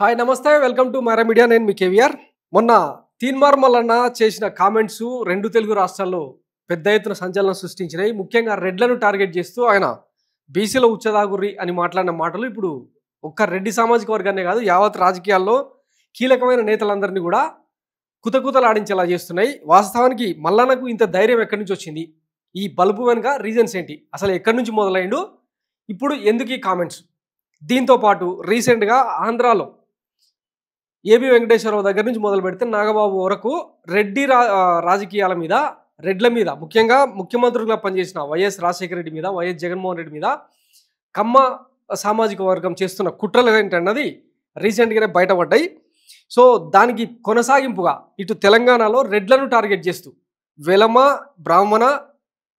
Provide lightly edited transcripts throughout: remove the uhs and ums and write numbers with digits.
Hi నమస్తే welcome to Mara media నేను మీ కేవీఆర్. మొన్న తీన్మార్ మల్లన్న చేసిన కామెంట్స్ రెండు తెలుగు రాష్ట్రాల్లో పెద్ద ఎత్తున సంచలనం సృష్టించినాయి. ముఖ్యంగా రెడ్లను టార్గెట్ చేస్తూ ఆయన బీసీలో ఉచ్చదాగుర్రి అని మాట్లాడిన మాటలు ఇప్పుడు ఒక్క రెడ్డి సామాజిక వర్గాన్నే కాదు యావత్ రాజకీయాల్లో కీలకమైన నేతలందరినీ కూడా కుతకుతలాడించేలా చేస్తున్నాయి. వాస్తవానికి మల్లన్నకు ఇంత ధైర్యం ఎక్కడి నుంచి వచ్చింది, ఈ బల్బు వెనుక రీజన్స్ ఏంటి, అసలు ఎక్కడి నుంచి మొదలైండు, ఇప్పుడు ఎందుకు ఈ కామెంట్స్? దీంతో పాటు రీసెంట్గా ఆంధ్రాలో ఏబి వెంకటేశ్వరరావు దగ్గర నుంచి మొదలు పెడితే నాగబాబు వరకు రెడ్డి రాజకీయాల మీద, రెడ్ల మీద, ముఖ్యంగా ముఖ్యమంత్రులుగా పనిచేసిన వైఎస్ రాజశేఖర రెడ్డి మీద, వైఎస్ జగన్మోహన్ రెడ్డి మీద కమ్మ సామాజిక వర్గం చేస్తున్న కుట్రలు ఏంటన్నది రీసెంట్గానే బయటపడ్డాయి. సో దానికి కొనసాగింపుగా ఇటు తెలంగాణలో రెడ్లను టార్గెట్ చేస్తూ వెలమ, బ్రాహ్మణ,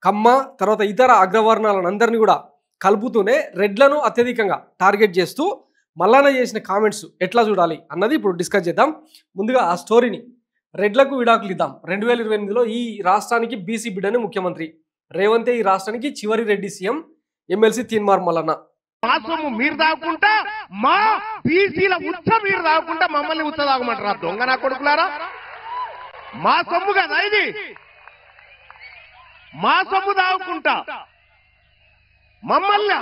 కమ్మ తర్వాత ఇతర అగ్రవర్ణాలను అందరినీ కూడా కలుపుతూనే రెడ్లను అత్యధికంగా టార్గెట్ చేస్తూ మల్లన్న చేసిన కామెంట్స్ ఎట్లా చూడాలి అన్నది ఇప్పుడు డిస్కస్ చేద్దాం. ముందుగా ఆ స్టోరీని, రెడ్లకు విడాకులు ఇద్దాం, 2028లో ఈ రాష్ట్రానికి బీసీ బిడ్డని ముఖ్యమంత్రి రేవంతే, ఈ రాష్ట్రానికి చివరి రెడ్డి సీఎం, ఎమ్మెల్సీ తీన్మార్ మల్లన్న. మీరు దాక్కుంటా మా బీసీల ఉచ్చ మీరు దాక్కుంటా మమ్మల్ని ఉచ్చ దాగమంటారా దొంగ నా కొడుకులారా? మా సొమ్ము కదా ఇది, మా సొమ్ము దాక్కుంటా మమ్మల్ని.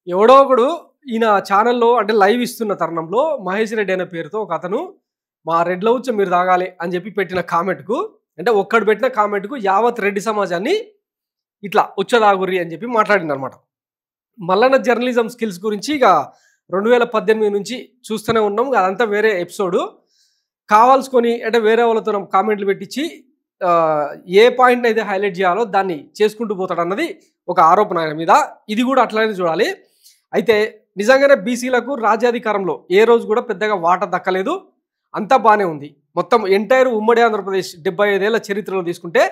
ఎవడో ఒకడు ఈయన ఛానల్లో అంటే లైవ్ ఇస్తున్న తరుణంలో మహేష్ రెడ్డి అనే పేరుతో ఒక అతను మా రెడ్ల ఉచ్చ మీరు తాగాలి అని చెప్పి పెట్టిన కామెంట్కు, అంటే ఒక్కడు పెట్టిన కామెంట్కు యావత్ రెడ్డి సమాజాన్ని ఇట్లా ఉచ్చదాగుర్రి అని చెప్పి మాట్లాడింది అనమాట. మల్లన్న జర్నలిజం స్కిల్స్ గురించి ఇక 2018 నుంచి చూస్తూనే ఉన్నాం. అదంతా వేరే ఎపిసోడు. కావాల్సుకొని అంటే వేరే వాళ్ళతో కామెంట్లు పెట్టించి ఏ పాయింట్ అయితే హైలైట్ చేయాలో దాన్ని చేసుకుంటూ పోతాడు అన్నది ఒక ఆరోపణ ఆయన మీద. ఇది కూడా అట్లానే చూడాలి. అయితే నిజంగానే బీసీలకు రాజ్యాధికారంలో ఏ రోజు కూడా పెద్దగా వాటా దక్కలేదు, అంతా బాగానే ఉంది. మొత్తం ఎంటైర్ ఉమ్మడి ఆంధ్రప్రదేశ్ 75 ఏళ్ల చరిత్రలో తీసుకుంటే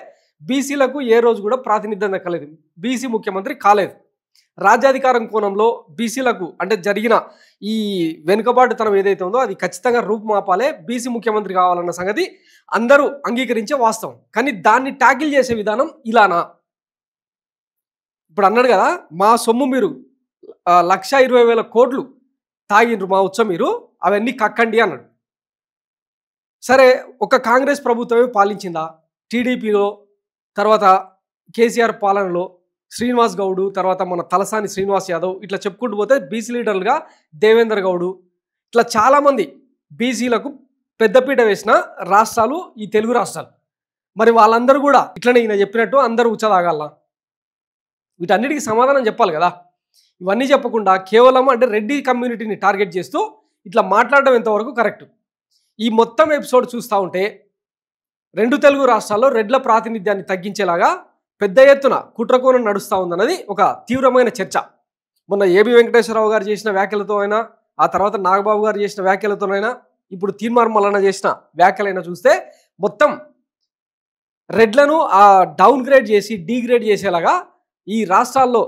బీసీలకు ఏ రోజు కూడా ప్రాతినిధ్యం దక్కలేదు, బీసీ ముఖ్యమంత్రి కాలేదు. రాజ్యాధికారం కోణంలో బీసీలకు అంటే జరిగిన ఈ వెనుకబాటుతనం ఏదైతే ఉందో అది ఖచ్చితంగా రూపుమాపాలే, బీసీ ముఖ్యమంత్రి కావాలన్న సంగతి అందరూ అంగీకరించే వాస్తవం. కానీ దాన్ని ట్యాకిల్ చేసే విధానం ఇలానా? ఇప్పుడు అన్నాడు కదా, మా సొమ్ము మీరు 1,20,000 కోట్లు తాగిండ్రు మా ఉచ్చ మీరు, అవన్నీ కక్కండి అన్నాడు. సరే, ఒక కాంగ్రెస్ ప్రభుత్వమే పాలించిందా? టీడీపీలో తర్వాత కేసీఆర్ పాలనలో శ్రీనివాస్ గౌడు, తర్వాత మన తలసాని శ్రీనివాస్ యాదవ్, ఇట్లా చెప్పుకుంటూ పోతే బీసీ లీడర్లుగా దేవేందర్ గౌడు, ఇట్లా చాలామంది బీసీలకు పెద్దపీట వేసిన రాష్ట్రాలు ఈ తెలుగు రాష్ట్రాలు. మరి వాళ్ళందరూ కూడా ఇట్లనే ఈయన చెప్పినట్టు అందరూ ఉచ్చదాగాల? వీటన్నిటికీ సమాధానం చెప్పాలి కదా. ఇవన్నీ చెప్పకుండా కేవలం అంటే రెడ్డి కమ్యూనిటీని టార్గెట్ చేస్తూ ఇట్లా మాట్లాడడం ఎంతవరకు కరెక్ట్? ఈ మొత్తం ఎపిసోడ్ చూస్తూ ఉంటే రెండు తెలుగు రాష్ట్రాల్లో రెడ్ల ప్రాతినిధ్యాన్ని తగ్గించేలాగా పెద్ద ఎత్తున కుట్రకోణం నడుస్తూ ఉందన్నది ఒక తీవ్రమైన చర్చ. మొన్న ఏబి వెంకటేశ్వరరావు గారు చేసిన వ్యాఖ్యలతో అయినా, ఆ తర్వాత నాగబాబు గారు చేసిన వ్యాఖ్యలతోనైనా, ఇప్పుడు తీన్మార్ మల్లన్న చేసిన వ్యాఖ్యలైనా చూస్తే మొత్తం రెడ్లను డౌన్ గ్రేడ్ చేసి డీగ్రేడ్ చేసేలాగా ఈ రాష్ట్రాల్లో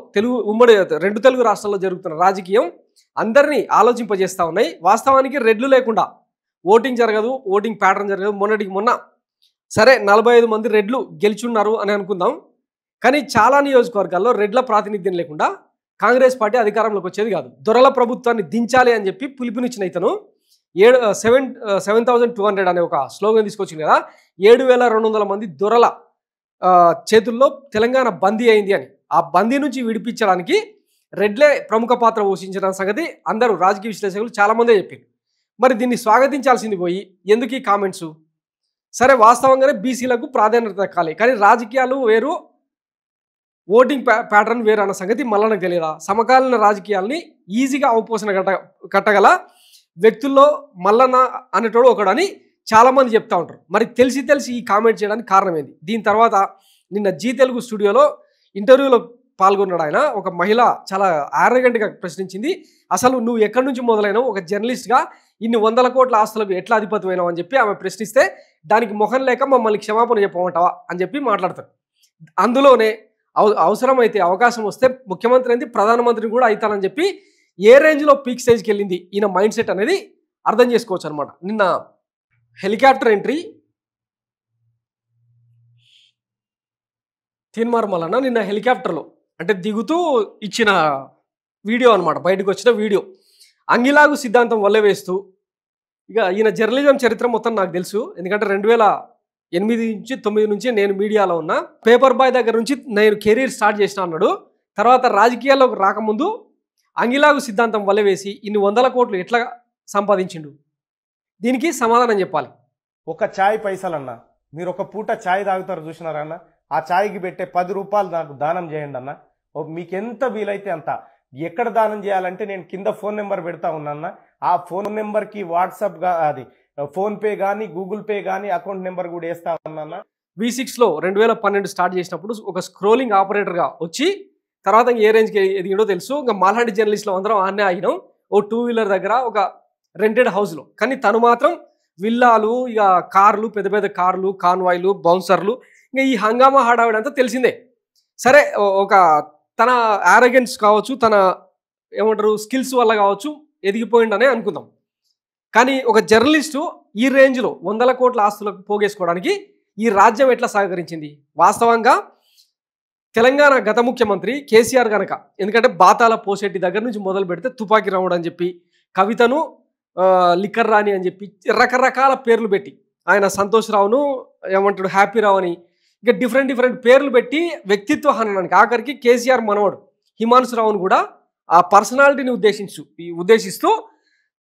ఉమ్మడి రెండు తెలుగు రాష్ట్రాల్లో జరుగుతున్న రాజకీయం అందరినీ ఆలోచింపజేస్తూ ఉన్నాయి. వాస్తవానికి రెడ్లు లేకుండా ఓటింగ్ జరగదు, ఓటింగ్ ప్యాటర్న్ జరగదు. మొన్నటికి మొన్న సరే 45 మంది రెడ్లు గెలుచున్నారు అని అనుకుందాం, కానీ చాలా నియోజకవర్గాల్లో రెడ్ల ప్రాతినిధ్యం లేకుండా కాంగ్రెస్ పార్టీ అధికారంలోకి వచ్చేది కాదు. దొరల ప్రభుత్వాన్ని దించాలి అని చెప్పి పిలుపునిచ్చిన ఇతను 7,200 అనే ఒక స్లోగన్ తీసుకొచ్చింది కదా, 7,200 మంది దొరల చేతుల్లో తెలంగాణ బందీ అయింది అని. ఆ బందీ నుంచి విడిపించడానికి రెడ్లే ప్రముఖ పాత్ర పోషించిన సంగతి అందరూ రాజకీయ విశ్లేషకులు చాలామందే చెప్పారు. మరి దీన్ని స్వాగతించాల్సింది పోయి ఎందుకు ఈ కామెంట్స్? సరే, వాస్తవంగానే బీసీలకు ప్రాధాన్యత దక్కాలి, కానీ రాజకీయాలు వేరు, ఓటింగ్ ప్యాటర్న్ వేరు అన్న సంగతి మల్లన్నకు తెలియదా? సమకాలీన రాజకీయాల్ని ఈజీగా అవపోసన కట్టగల వ్యక్తుల్లో మల్లన్న అనేటోడు ఒకడని చాలామంది చెప్తా ఉంటారు. మరి తెలిసి ఈ కామెంట్ చేయడానికి కారణం ఏంది? దీని తర్వాత నిన్న జీ తెలుగు స్టూడియోలో ఇంటర్వ్యూలో పాల్గొన్నాడు ఆయన. ఒక మహిళ చాలా ఆరోగెంట్గా ప్రశ్నించింది, అసలు నువ్వు ఎక్కడి నుంచి మొదలైనావు, ఒక జర్నలిస్ట్గా ఇన్ని 100 కోట్ల ఆస్తులకు ఎట్లా అధిపతిమైనావు అని చెప్పి ఆమె ప్రశ్నిస్తే, దానికి మొహం లేక మమ్మల్ని క్షమాపణ చెప్పమంటావా అని చెప్పి మాట్లాడతారు. అందులోనే అవసరమైతే అవకాశం వస్తే ముఖ్యమంత్రి అనేది ప్రధానమంత్రిని కూడా అవుతానని చెప్పి ఏ రేంజ్లో పీక్ స్టేజ్కి వెళ్ళింది ఈయన మైండ్ సెట్ అనేది అర్థం చేసుకోవచ్చు అనమాట. నిన్న హెలికాప్టర్ ఎంట్రీ తీన్మార్ మల్లన్న నిన్న హెలికాప్టర్లో అంటే దిగుతూ ఇచ్చిన వీడియో అనమాట, బయటకు వచ్చిన వీడియో. అంగిలాగు సిద్ధాంతం వల్ల వేస్తూ ఇక ఈయన జర్నలిజం చరిత్ర మొత్తం నాకు తెలుసు. ఎందుకంటే 2008 నుంచి 9 నుంచి నేను మీడియాలో ఉన్నా. పేపర్ బాయ్ దగ్గర నుంచి నేను కెరీర్ స్టార్ట్ చేసిన అన్నాడు. తర్వాత రాజకీయాల్లోకి రాకముందు అంగిలాగు సిద్ధాంతం వల్ల వేసి ఇన్ని 100 కోట్లు ఎట్లా సంపాదించిండు? దీనికి సమాధానం చెప్పాలి. ఒక ఛాయ్ పైసలన్నా, మీరు ఒక పూట ఛాయ్ తాగుతారు చూసినారన్న, ఆ ఛాయ్కి పెట్టే 10 రూపాయలు నాకు దానం చేయండి అన్న. మీకు ఎంత వీలైతే అంత. ఎక్కడ దానం చేయాలంటే నేను కింద ఫోన్ నెంబర్ పెడతా ఉన్నాన్న. ఆ ఫోన్ నెంబర్కి వాట్సాప్ అది ఫోన్పే కానీ గూగుల్ పే కానీ అకౌంట్ నెంబర్ కూడా వేస్తా ఉన్నాన్న. V6లో 2012 స్టార్ట్ చేసినప్పుడు ఒక స్క్రోలింగ్ ఆపరేటర్గా వచ్చి తర్వాత ఏ రేంజ్కి ఎదిగిండో తెలుసు. ఇంకా మాలాంటి జర్నలిస్టులు అందరం ఆనే ఆగినాం. ఓ 2 వీలర్ దగ్గర ఒక రెంటెడ్ హౌస్లో. కానీ తను మాత్రం విల్లాలు, ఇక కార్లు, పెద్ద పెద్ద కార్లు, కాన్వాయ్లు, బౌన్సర్లు, ఇంకా ఈ హంగామా హడావిడంతా తెలిసిందే. సరే, ఒక తన ఆరోగెన్స్ కావచ్చు, తన ఏమంటారు స్కిల్స్ వల్ల కావచ్చు ఎదిగిపోయిండనే అనుకుందాం. కానీ ఒక జర్నలిస్టు ఈ రేంజ్లో 100 కోట్ల ఆస్తులకు పోగేసుకోవడానికి ఈ రాజ్యం ఎట్లా సహకరించింది? వాస్తవంగా తెలంగాణ గత ముఖ్యమంత్రి కేసీఆర్ గనక, ఎందుకంటే బాతాల పోసెట్టి దగ్గర నుంచి మొదలు పెడితే తుపాకి రాముడు అని చెప్పి, కవితను లిక్కర్ రాణి అని చెప్పి రకరకాల పేర్లు పెట్టి, ఆయన సంతోష్ రావును ఏమంటాడు హ్యాపీ రావు అని, ఇంకా డిఫరెంట్ పేర్లు పెట్టి వ్యక్తిత్వ హననానికి ఆఖరికి కేసీఆర్ మనవడు హిమాంశు రావును కూడా ఆ పర్సనాలిటీని ఉద్దేశిస్తూ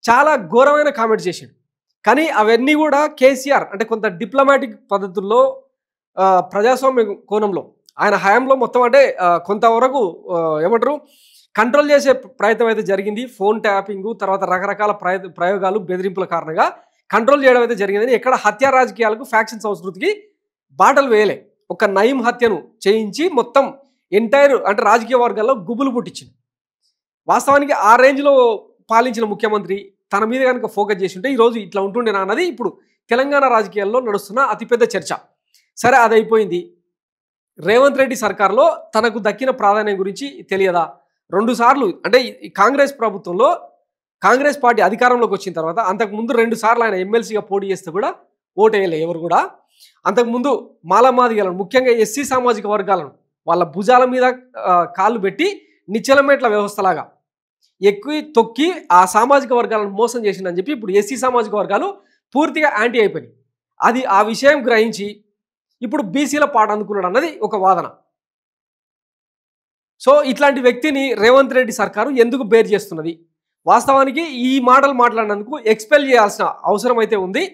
చాలా ఘోరమైన కామెంట్స్ చేశాడు. కానీ అవన్నీ కూడా కేసీఆర్ అంటే కొంత డిప్లొమాటిక్ పద్ధతుల్లో ప్రజాస్వామ్య కోణంలో ఆయన హయాంలో మొత్తం అంటే కొంతవరకు ఏమంటారు కంట్రోల్ చేసే ప్రయత్నం అయితే జరిగింది. ఫోన్ ట్యాపింగ్, తర్వాత రకరకాల ప్రయోగాలు, బెదిరింపుల కారణంగా కంట్రోల్ చేయడం అయితే జరిగిందని, ఎక్కడ హత్య రాజకీయాలకు, ఫ్యాక్షన్ సంస్కృతికి బాటలు వేయలే. ఒక నయం హత్యను చేయించి మొత్తం ఎంటైర్ అంటే రాజకీయ వర్గాల్లో గుబులు పుట్టించింది. వాస్తవానికి ఆ రేంజ్లో పాలించిన ముఖ్యమంత్రి తన మీద కనుక ఫోకస్ చేసి ఉంటే ఈరోజు ఇట్లా ఉంటుండేనా అన్నది ఇప్పుడు తెలంగాణ రాజకీయాల్లో నడుస్తున్న అతిపెద్ద చర్చ. సరే, అది అయిపోయింది. రేవంత్ రెడ్డి సర్కార్లో తనకు దక్కిన ప్రాధాన్యం గురించి తెలియదా? 2 సార్లు అంటే కాంగ్రెస్ ప్రభుత్వంలో కాంగ్రెస్ పార్టీ అధికారంలోకి వచ్చిన తర్వాత అంతకుముందు 2 సార్లు ఆయన ఎమ్మెల్సీగా పోటీ చేస్తే కూడా ఓటేయలే ఎవరు కూడా. అంతకుముందు మాలమాదిగలను, ముఖ్యంగా ఎస్సీ సామాజిక వర్గాలను వాళ్ళ భుజాల మీద కాళ్ళు పెట్టి నిచ్చెలమేట్ల వ్యవస్థలాగా ఎక్కువ తొక్కి ఆ సామాజిక వర్గాలను మోసం చేసిందని చెప్పి ఇప్పుడు ఎస్సీ సామాజిక వర్గాలు పూర్తిగా యాంటీ అయిపోయినాయి. అది ఆ విషయం గ్రహించి ఇప్పుడు బీసీల పాట అందుకున్నాడు అన్నది ఒక వాదన. సో ఇట్లాంటి వ్యక్తిని రేవంత్ రెడ్డి సర్కారు ఎందుకు బేర్ చేస్తున్నది? వాస్తవానికి ఈ మాటలు మాట్లాడినందుకు ఎక్స్పెల్ చేయాల్సిన అవసరం అయితే ఉంది.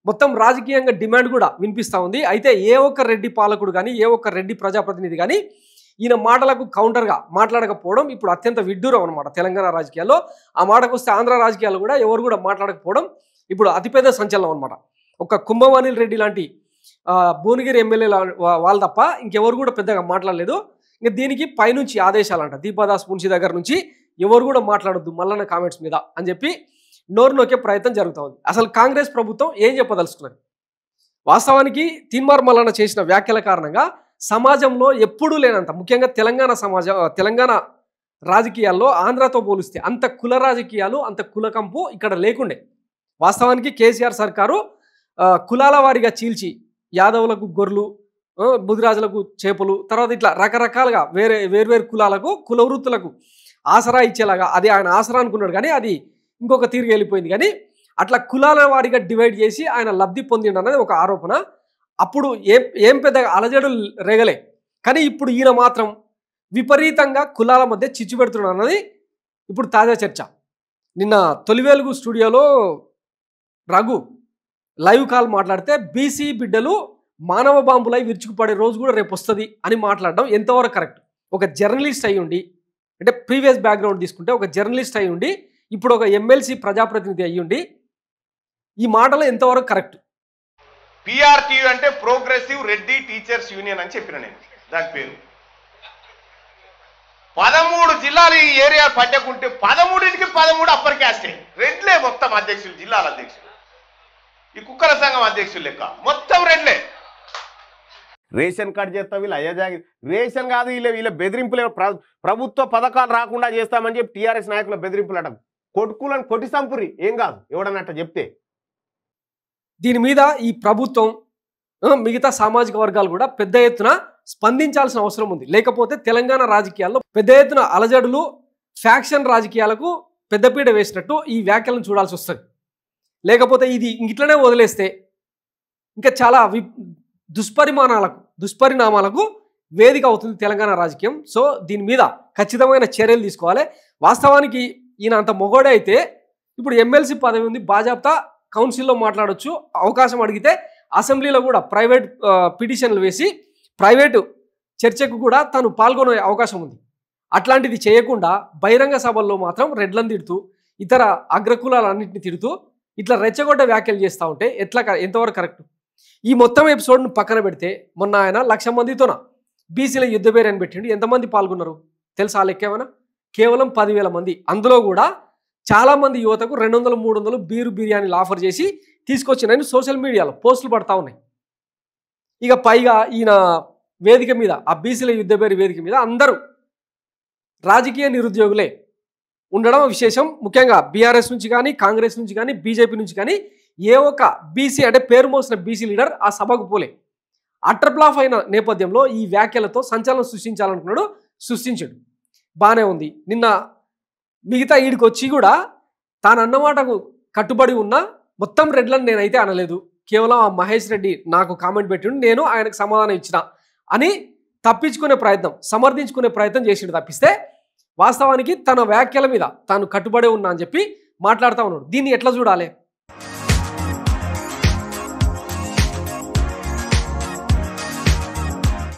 మొత్తం రాజకీయంగా డిమాండ్ కూడా వినిపిస్తూ ఉంది. అయితే ఏ ఒక్క రెడ్డి పాలకుడు కానీ, ఏ ఒక్క రెడ్డి ప్రజాప్రతినిధి కానీ ఈయన మాటలకు కౌంటర్గా మాట్లాడకపోవడం ఇప్పుడు అత్యంత విడ్డూరం అనమాట తెలంగాణ రాజకీయాల్లో. ఆ మాటకు వస్తే ఆంధ్ర రాజకీయాల్లో కూడా ఎవరు కూడా మాట్లాడకపోవడం ఇప్పుడు అతిపెద్ద సంచలనం అనమాట. ఒక కుంభవాణిల్ రెడ్డి లాంటి భువనగిరి ఎమ్మెల్యే వాళ్ళు తప్ప ఇంకెవరు కూడా పెద్దగా మాట్లాడలేదు. ఇంకా దీనికి పైనుంచి ఆదేశాలంట దీపాదాస్ మున్షి దగ్గర నుంచి ఎవరు కూడా మాట్లాడొద్దు మల్లన్న కామెంట్స్ మీద అని చెప్పి నోరు నొక్కే ప్రయత్నం జరుగుతూ ఉంది. అసలు కాంగ్రెస్ ప్రభుత్వం ఏం చెప్పదలుచుకున్నది? వాస్తవానికి తీన్మార్ మల్లన్న చేసిన వ్యాఖ్యల కారణంగా సమాజంలో ఎప్పుడూ లేనంత, ముఖ్యంగా తెలంగాణ రాజకీయాల్లో ఆంధ్రతో పోలిస్తే అంత కుల రాజకీయాలు, అంత కులకంపు ఇక్కడ లేకుండే. వాస్తవానికి కేసీఆర్ సర్కారు కులాల వారిగా చీల్చి యాదవులకు గొర్రెలు, ముదిరాజులకు చేపలు, తర్వాత ఇట్లా రకరకాలుగా వేర్వేరు కులాలకు, కుల వృత్తులకు ఆసరా ఇచ్చేలాగా, అది ఆయన ఆసరా అనుకున్నాడు కానీ అది ఇంకొక తీరుగా వెళ్ళిపోయింది. కానీ అట్లా కులాల వారిగా డివైడ్ చేసి ఆయన లబ్ధి పొందిండు అన్నది ఒక ఆరోపణ. అప్పుడు ఏం పెద్దగా అలజడులు రేగలే. కానీ ఇప్పుడు ఈయన మాత్రం విపరీతంగా కులాల మధ్య చిచ్చు పెడుతున్నాడు అన్నది ఇప్పుడు తాజా చర్చ. నిన్న తొలివేలుగు స్టూడియోలో రఘు లైవ్ కాల్ మాట్లాడితే బీసీ బిడ్డలు మానవ బాంబులై విరుచుకుపడే రోజు కూడా రేపు వస్తుంది అని మాట్లాడడం ఎంతవరకు కరెక్ట్? ఒక జర్నలిస్ట్ అయి ఉండి, అంటే ప్రీవియస్ బ్యాక్గ్రౌండ్ తీసుకుంటే ఒక జర్నలిస్ట్ అయి ఉండి ఇప్పుడు ఒక ఎమ్మెల్సీ ప్రజాప్రతినిధి అయ్యి ఉండి ఈ మాటలు ఎంతవరకు కరెక్ట్? పిఆర్టీయూ అంటే ప్రోగ్రెసివ్ రెడ్డి టీచర్స్ యూనియన్ అని చెప్పిన నేను. దాని పేరు 13 జిల్లాలు ఈ ఏరియా పట్టకుంటే 13కి 13 అప్పర్ క్యాస్టే, రెడ్లే మొత్తం అధ్యక్షులు, జిల్లాల అధ్యక్షులు, ఈ కుక్కల సంఘం అధ్యక్షులు లెక్క మొత్తం రెడ్లే. రేషన్ కార్డు చేస్తా, వీళ్ళు అయ్యజాగి రేషన్ కాదు, వీళ్ళ బెదిరింపులు, ప్రభుత్వ పథకాలు రాకుండా చేస్తామని చెప్పి టీఆర్ఎస్ నాయకుల బెదిరింపులు అట. కొట్టుకులను కొట్టి సంపురి ఏం కాదు ఎవడన్నట్ట చెప్తే. దీని మీద ఈ ప్రభుత్వం, మిగతా సామాజిక వర్గాలు కూడా పెద్ద ఎత్తున స్పందించాల్సిన అవసరం ఉంది. లేకపోతే తెలంగాణ రాజకీయాల్లో పెద్ద ఎత్తున అలజడులు, ఫ్యాక్షన్ రాజకీయాలకు పెద్దపీట వేసినట్టు ఈ వ్యాఖ్యలను చూడాల్సి వస్తుంది. లేకపోతే ఇది ఇట్లనే వదిలేస్తే ఇంకా చాలా దుష్పరిణామాలకు వేదిక అవుతుంది తెలంగాణ రాజకీయం. సో దీని మీద ఖచ్చితమైన చర్యలు తీసుకోవాలి. వాస్తవానికి ఈయన అంత మొగోడే అయితే ఇప్పుడు ఎమ్మెల్సీ పదవి ఉంది, బాజాప్తా కౌన్సిల్లో మాట్లాడొచ్చు, అవకాశం అడిగితే అసెంబ్లీలో కూడా ప్రైవేట్ పిటిషన్లు వేసి ప్రైవేటు చర్చకు కూడా తను పాల్గొనే అవకాశం ఉంది. అట్లాంటిది చేయకుండా బహిరంగ సభల్లో మాత్రం రెడ్లను తిడుతూ ఇతర అగ్రకులాలన్నింటినీ తిడుతూ ఇట్లా రెచ్చగొడ్డ వ్యాఖ్యలు చేస్తూ ఉంటే ఎంతవరకు కరెక్ట్? ఈ మొత్తం ఎపిసోడ్ను పక్కన పెడితే మొన్న ఆయన 1,00,000 మందితోన బీసీల యుద్ధ పేరు అని పెట్టిండు. ఎంతమంది పాల్గొన్నారు తెలుసా? లెక్కేమైనా? కేవలం 10,000 మంది. అందులో కూడా చాలామంది యువతకు 200, 300 బిర్యానీలు ఆఫర్ చేసి తీసుకొచ్చినని సోషల్ మీడియాలో పోస్టులు పడతా ఉన్నాయి. ఇక పైగా ఈయన వేదిక మీద, ఆ బీసీల యుద్ధ పేరు వేదిక మీద అందరూ రాజకీయ నిరుద్యోగులే ఉండడం విశేషం. ముఖ్యంగా బీఆర్ఎస్ నుంచి కానీ, కాంగ్రెస్ నుంచి కానీ, బీజేపీ నుంచి కానీ ఏ ఒక్క బీసీ అంటే పేరు మోసిన బీసీ లీడర్ ఆ సభకు పోలే. అట్రప్లాఫ్ అయిన నేపథ్యంలో ఈ వ్యాఖ్యలతో సంచలనం సృష్టించాలనుకున్నాడు, సృష్టించాడు. బాగానే ఉంది. నిన్న మిగతా ఈడికి వచ్చి కూడా తాను అన్నమాటకు కట్టుబడి ఉన్న మొత్తం రెడ్లను నేనైతే అనలేదు, కేవలం ఆ మహేష్ రెడ్డి నాకు కామెంట్ పెట్టిండు, నేను ఆయనకు సమాధానం ఇచ్చిన అని తప్పించుకునే ప్రయత్నం, సమర్థించుకునే ప్రయత్నం చేసిండు తప్పిస్తే వాస్తవానికి తన వ్యాఖ్యల మీద తాను కట్టుబడే ఉన్నా అని చెప్పి మాట్లాడుతూ ఉన్నాడు. దీన్ని ఎట్లా చూడాలి?